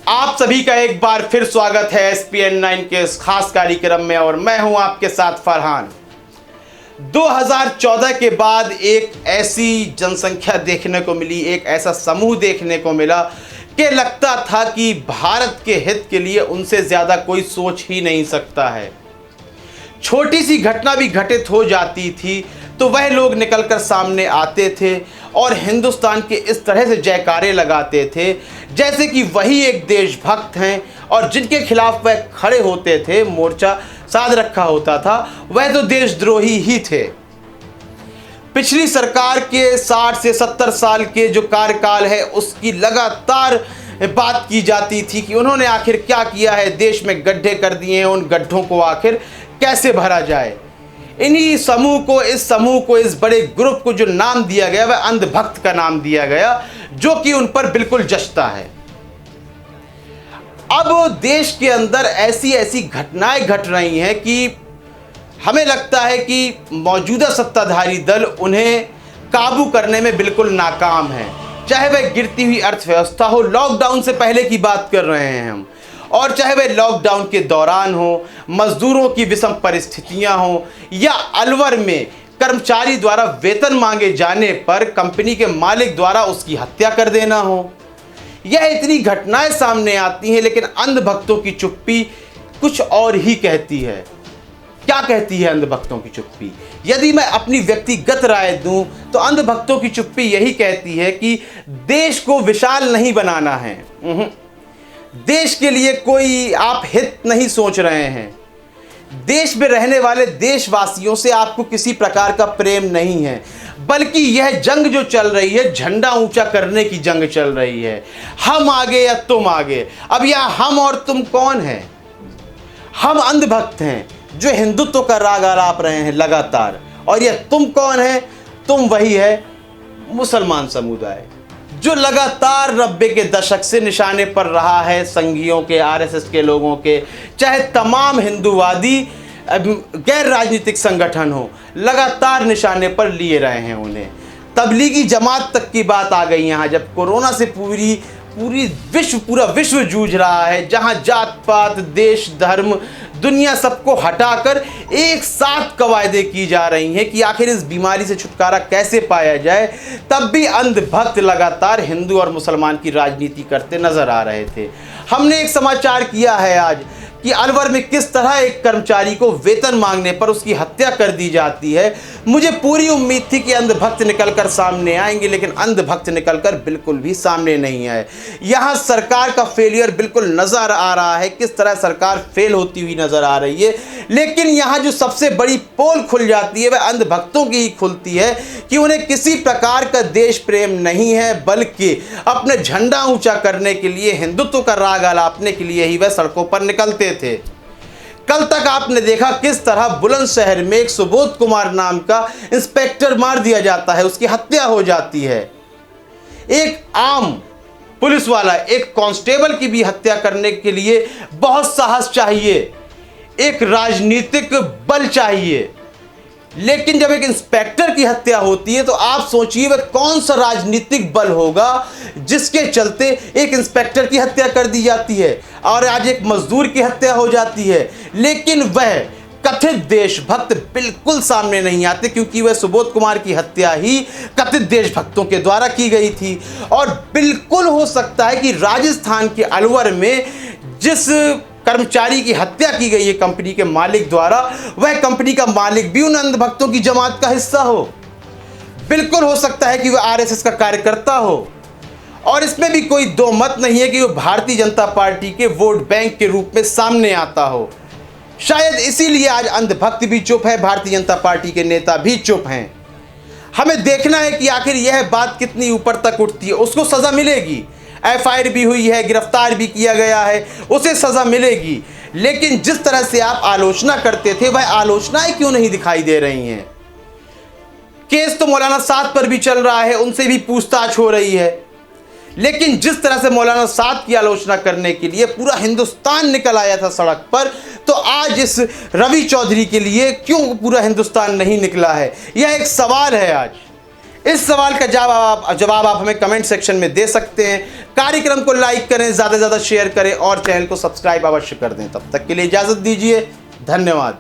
आप सभी का एक बार फिर स्वागत है SPN9 के इस खास कार्यक्रम में और मैं हूं आपके साथ फरहान। 2014 के बाद एक ऐसी जनसंख्या देखने को मिली, एक ऐसा समूह देखने को मिला कि लगता था कि भारत के हित के लिए उनसे ज़्यादा कोई सोच ही नहीं सकता है। छोटी सी घटना भी घटित हो जाती थी तो वह लोग निकलकर सामने आते थे और हिंदुस्तान के इस तरह से जयकारे लगाते थे जैसे कि वही एक देशभक्त हैं और जिनके खिलाफ वह खड़े होते थे, मोर्चा साध रखा होता था, वह तो देशद्रोही ही थे। पिछली सरकार के 60 से 70 साल के जो कार्यकाल है उसकी लगातार बात की जाती थी कि उन्होंने आखिर क्या किया है, देश में गड्ढे कर दिए हैं, उन गड्ढों को आखिर कैसे भरा जाए। इन्हीं समूह को, इस बड़े ग्रुप को जो नाम दिया गया वह अंधभक्त का नाम दिया गया, जो कि उन पर बिल्कुल जचता है। अब देश के अंदर ऐसी ऐसी घटनाएं घट रही हैं कि हमें लगता है कि मौजूदा सत्ताधारी दल उन्हें काबू करने में बिल्कुल नाकाम है। चाहे वह गिरती हुई अर्थव्यवस्था हो, लॉकडाउन से पहले की बात कर रहे हैं हम, और चाहे वह लॉकडाउन के दौरान हो, मजदूरों की विषम परिस्थितियां हो, या अलवर में कर्मचारी द्वारा वेतन मांगे जाने पर कंपनी के मालिक द्वारा उसकी हत्या कर देना हो। यह इतनी घटनाएं सामने आती हैं, लेकिन अंधभक्तों की चुप्पी कुछ और ही कहती है। क्या कहती है अंधभक्तों की चुप्पी? यदि मैं अपनी व्यक्तिगत राय दूं तो अंधभक्तों की चुप्पी यही कहती है कि देश को विशाल नहीं बनाना है, देश के लिए कोई आप हित नहीं सोच रहे हैं, देश में रहने वाले देशवासियों से आपको किसी प्रकार का प्रेम नहीं है, बल्कि यह जंग जो चल रही है झंडा ऊंचा करने की जंग चल रही है। हम आगे या तुम आगे। अब यह हम और तुम कौन है? हम अंधभक्त हैं जो हिंदुत्व का राग आलाप रहे हैं लगातार, और यह तुम कौन है? तुम वही है मुसलमान समुदाय जो लगातार 90 के दशक से निशाने पर रहा है संघियों के, RSS के लोगों के, चाहे तमाम हिंदूवादी गैर राजनीतिक संगठन हो, लगातार निशाने पर लिए रहे हैं उन्हें। तबलीगी जमात तक की बात आ गई यहाँ, जब कोरोना से पूरा विश्व जूझ रहा है, जहाँ जात पात, देश, धर्म, दुनिया सबको हटाकर एक साथ कवायदे की जा रही हैं कि आखिर इस बीमारी से छुटकारा कैसे पाया जाए, तब भी अंधभक्त लगातार हिंदू और मुसलमान की राजनीति करते नजर आ रहे थे। हमने एक समाचार किया है आज कि अलवर में किस तरह एक कर्मचारी को वेतन मांगने पर उसकी हत्या कर दी जाती है। मुझे पूरी उम्मीद थी कि अंधभक्त निकलकर सामने आएंगे, लेकिन अंधभक्त निकलकर बिल्कुल भी सामने नहीं आए। यहाँ सरकार का फेलियर बिल्कुल नजर आ रहा है, किस तरह सरकार फेल होती हुई नजर आ रही है। लेकिन यहाँ जो सबसे बड़ी पोल खुल जाती है वह अंधभक्तों की ही खुलती है कि उन्हें किसी प्रकार का देश प्रेम नहीं है, बल्कि अपने झंडा ऊंचा करने के लिए, हिंदुत्व का राग आलापने के लिए ही वह सड़कों पर निकलते थे। कल तक आपने देखा किस तरह बुलंदशहर में एक सुबोध कुमार नाम का इंस्पेक्टर मार दिया जाता है, उसकी हत्या हो जाती है। एक आम पुलिस वाला, एक कांस्टेबल की भी हत्या करने के लिए बहुत साहस चाहिए, एक राजनीतिक बल चाहिए। लेकिन जब एक इंस्पेक्टर की हत्या होती है तो आप सोचिए वह कौन सा राजनीतिक बल होगा जिसके चलते एक इंस्पेक्टर की हत्या कर दी जाती है और आज एक मजदूर की हत्या हो जाती है। लेकिन वह कथित देशभक्त बिल्कुल सामने नहीं आते, क्योंकि वह सुबोध कुमार की हत्या ही कथित देशभक्तों के द्वारा की गई थी। और बिल्कुल हो सकता है कि राजस्थान के अलवर में जिस कर्मचारी की हत्या की गई है कंपनी के मालिक द्वारा, वह कंपनी का मालिक भी उन अंधभक्तों की जमात का हिस्सा हो। बिल्कुल हो सकता है कि वह RSS का कार्यकर्ता हो, और इसमें भी कोई दो मत नहीं है कि वह भारतीय जनता पार्टी के वोट बैंक के रूप में सामने आता हो। शायद इसीलिए आज अंधभक्त भी चुप है, भारतीय जनता पार्टी के नेता भी चुप हैं। हमें देखना है कि आखिर यह बात कितनी ऊपर तक उठती है। उसको सजा मिलेगी, FIR भी हुई है, गिरफ्तार भी किया गया है, उसे सजा मिलेगी। लेकिन जिस तरह से आप आलोचना करते थे वह आलोचनाएं क्यों नहीं दिखाई दे रही हैं? केस तो मौलाना साद पर भी चल रहा है, उनसे भी पूछताछ हो रही है। लेकिन जिस तरह से मौलाना साद की आलोचना करने के लिए पूरा हिंदुस्तान निकल आया था सड़क पर, तो आज इस रवि चौधरी के लिए क्यों पूरा हिंदुस्तान नहीं निकला है? यह एक सवाल है आज। इस सवाल का जवाब आप हमें कमेंट सेक्शन में दे सकते हैं। कार्यक्रम को लाइक करें, ज़्यादा से ज़्यादा शेयर करें और चैनल को सब्सक्राइब अवश्य कर दें। तब तक के लिए इजाज़त दीजिए, धन्यवाद।